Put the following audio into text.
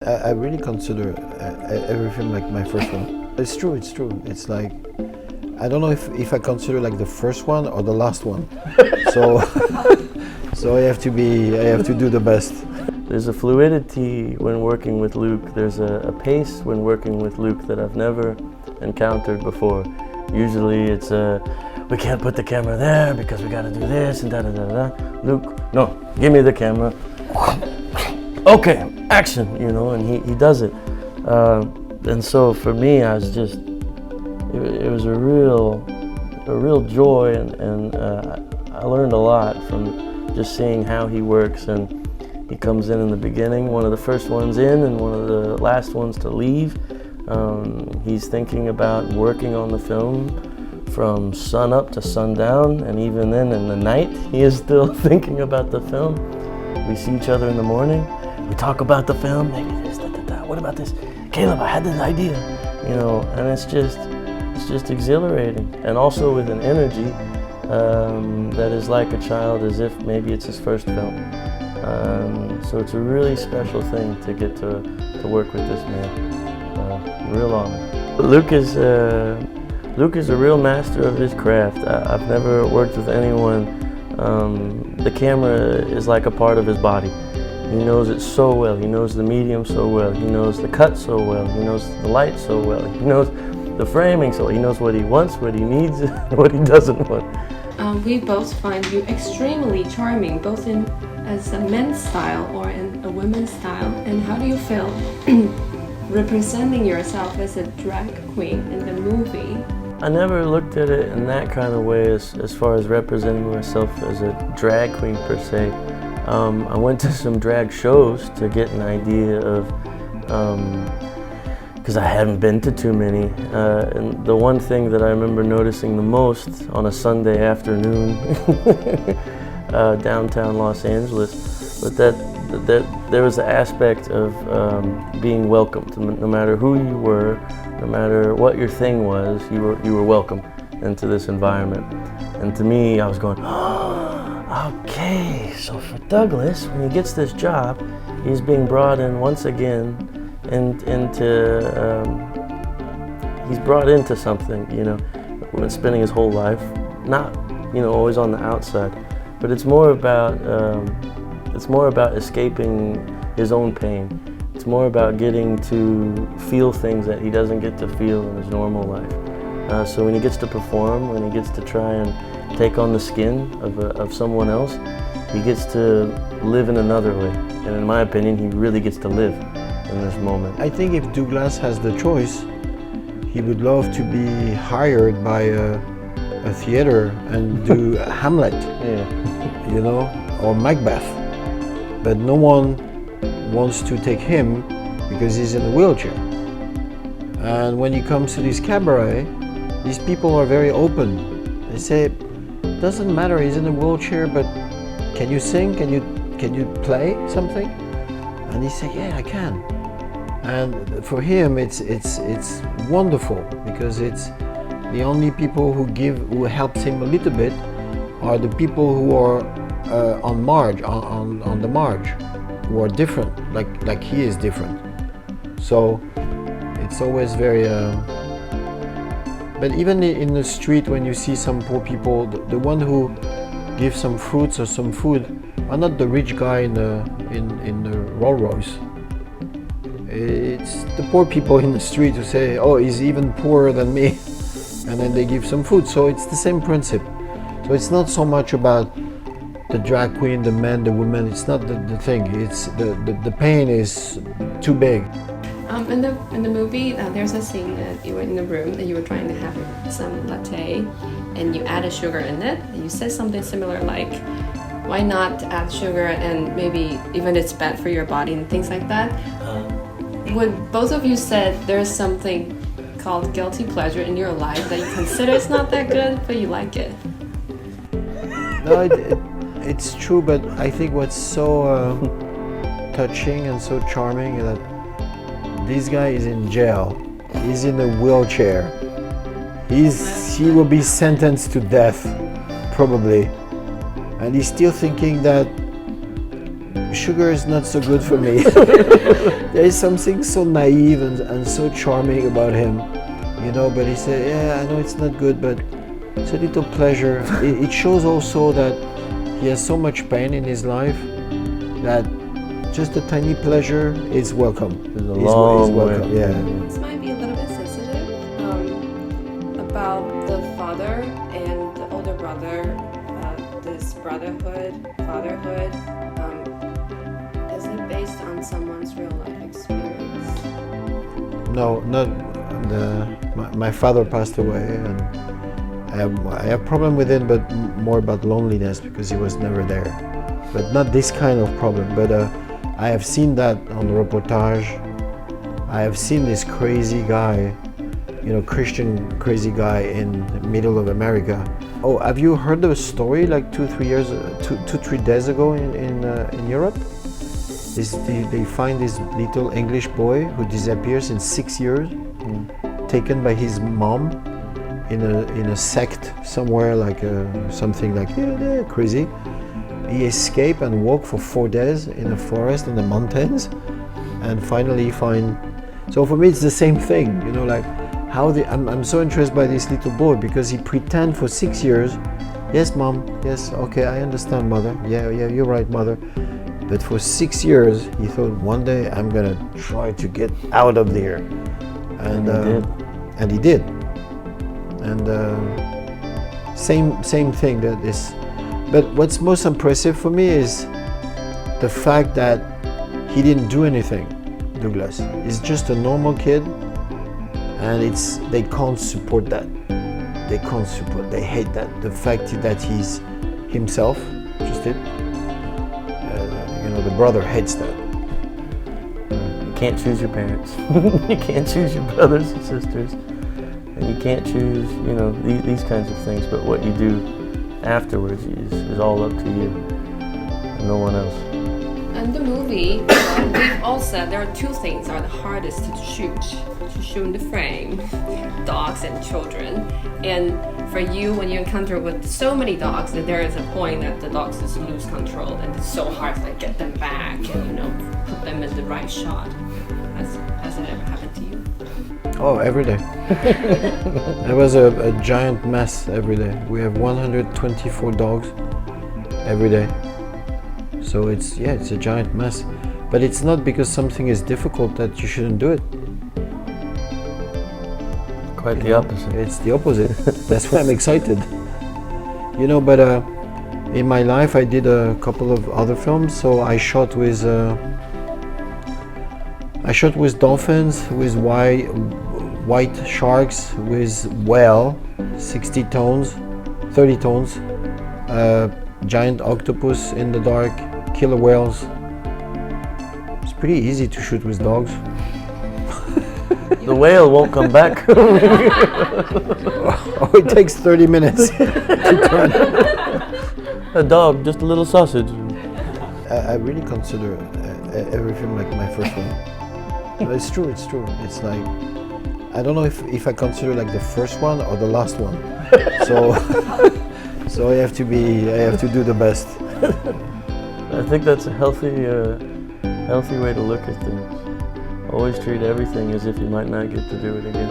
I really consider every film like my first one. It's true. It's like, I don't know if I consider like the first one or the last one. So I have to do the best. There's a fluidity when working with Luc. There's a pace when working with Luc that I've never encountered before. Usually it's we can't put the camera there because we gotta do this and da-da-da-da. Luc, no, give me the camera. Okay, action, you know, and he does it. And so for me, I was just, it was a real joy, and I learned a lot from just seeing how he works. And he comes in the beginning, one of the first ones in and one of the last ones to leave. He's thinking about working on the film from sun up to sundown, and even then in the night, he is still thinking about the film. We see each other in the morning, we talk about the film, maybe this, what about this? Caleb, I had this idea, you know, and it's just exhilarating. And also with an energy that is like a child, as if maybe it's his first film. So it's a really special thing to get to work with this man. Real honor. Luc is a real master of his craft. I've never worked with anyone. The camera is like a part of his body. He knows it so well. He knows the medium so well. He knows the cut so well. He knows the light so well. He knows the framing so well. He knows what he wants, what he needs, and what he doesn't want. We both find you extremely charming, both as a men's style or in a women's style. And how do you feel representing yourself as a drag queen in the movie? I never looked at it in that kind of way as far as representing myself as a drag queen per se. I went to some drag shows to get an idea of, because I hadn't been to too many. And the one thing that I remember noticing the most on a Sunday afternoon downtown Los Angeles was that there was the aspect of being welcomed. No matter who you were, no matter what your thing was, you were welcome into this environment. And to me, I was going, oh, okay, so for Douglas, when he gets this job, he's being brought in once again he's brought into something, you know, when spending his whole life, not, you know, always on the outside, but it's more about escaping his own pain. It's more about getting to feel things that he doesn't get to feel in his normal life. So when he gets to perform, when he gets to try and take on the skin of someone else, he gets to live in another way. And in my opinion, he really gets to live in this moment. I think if Douglas has the choice, he would love to be hired by a theater and do Hamlet, Yeah. you know, or Macbeth. But no one wants to take him because he's in a wheelchair. And when he comes to this cabaret, these people are very open. They say, doesn't matter, he's in a wheelchair, but can you sing? Can you play something? And he said, yeah, I can. And for him, it's wonderful, because it's the only people who helps him a little bit are the people who are on the marge, who are different, like he is different. So it's always very. But even in the street, when you see some poor people, the one who gives some fruits or some food are not the rich guy in the Rolls Royce. It's the poor people in the street who say, oh, he's even poorer than me, and then they give some food. So it's the same principle. So it's not so much about the drag queen, the man, the woman. It's not the thing. It's the pain is too big. In the movie, there's a scene that you were in the room and you were trying to have some latte, and you added sugar in it, and you said something similar like, why not add sugar, and maybe even it's bad for your body and things like that. When both of you said there's something called guilty pleasure in your life that you consider it's not that good, but you like it. No, it's true, but I think what's so touching and so charming is that this guy is in jail. He's in a wheelchair. He will be sentenced to death, probably. And he's still thinking that sugar is not so good for me. There is something so naive and so charming about him, you know, but he said, yeah, I know it's not good, but it's a little pleasure. It shows also that he has so much pain in his life that just a tiny pleasure is welcome. It's a long welcome. way. Yeah. This might be a little bit sensitive about the father and the older brother, this fatherhood. Is it based on someone's real life experience? No, not my father passed away, and I have problem with it, but more about loneliness because he was never there. But not this kind of problem. But I have seen that on the reportage. I have seen this crazy guy, you know, Christian crazy guy in the middle of America. Oh, have you heard of a story like 2-3 days ago in Europe? They find this little English boy who disappears in 6 years, taken by his mom in a sect somewhere, like something like crazy. He escaped and walked for 4 days in the forest and the mountains, and finally find. So for me, it's the same thing, you know, like how I'm so interested by this little boy because he pretend for 6 years. Yes, mom. Yes, okay, I understand, mother. Yeah, you're right, mother. But for 6 years, he thought one day I'm gonna try to get out of there, and he did. And same thing that is. But what's most impressive for me is the fact that he didn't do anything. Douglas, he's just a normal kid, and they can't support that. They hate that. The fact that he's himself, just it. You know, the brother hates that. You can't choose your parents. You can't choose your brothers and sisters. And you can't choose, you know, these kinds of things. But what you do afterwards is all up to you and no one else. In the movie, we've all said there are two things are the hardest to shoot in the frame: dogs and children. And for you, when you encounter with so many dogs, that there is a point that the dogs just lose control, and it's so hard to get them back and, you know, put them in the right shot. Has it ever happened to you? Oh, every day. It was a giant mess every day. We have 124 dogs every day. So it's a giant mess. But it's not because something is difficult that you shouldn't do it. Quite the opposite. It's the opposite. That's why I'm excited. You know, but in my life I did a couple of other films. So I shot with dolphins, with white sharks, with whale, 30 tons, giant octopus in the dark, killer whales. It's pretty easy to shoot with dogs. The whale won't come back. Oh, it takes 30 minutes to turn. A dog, just a little sausage. I really consider every film like my first one. No, it's true. It's like, I don't know if I consider like the first one or the last one. So I have to do the best. I think that's a healthy way to look at things. Always treat everything as if you might not get to do it again.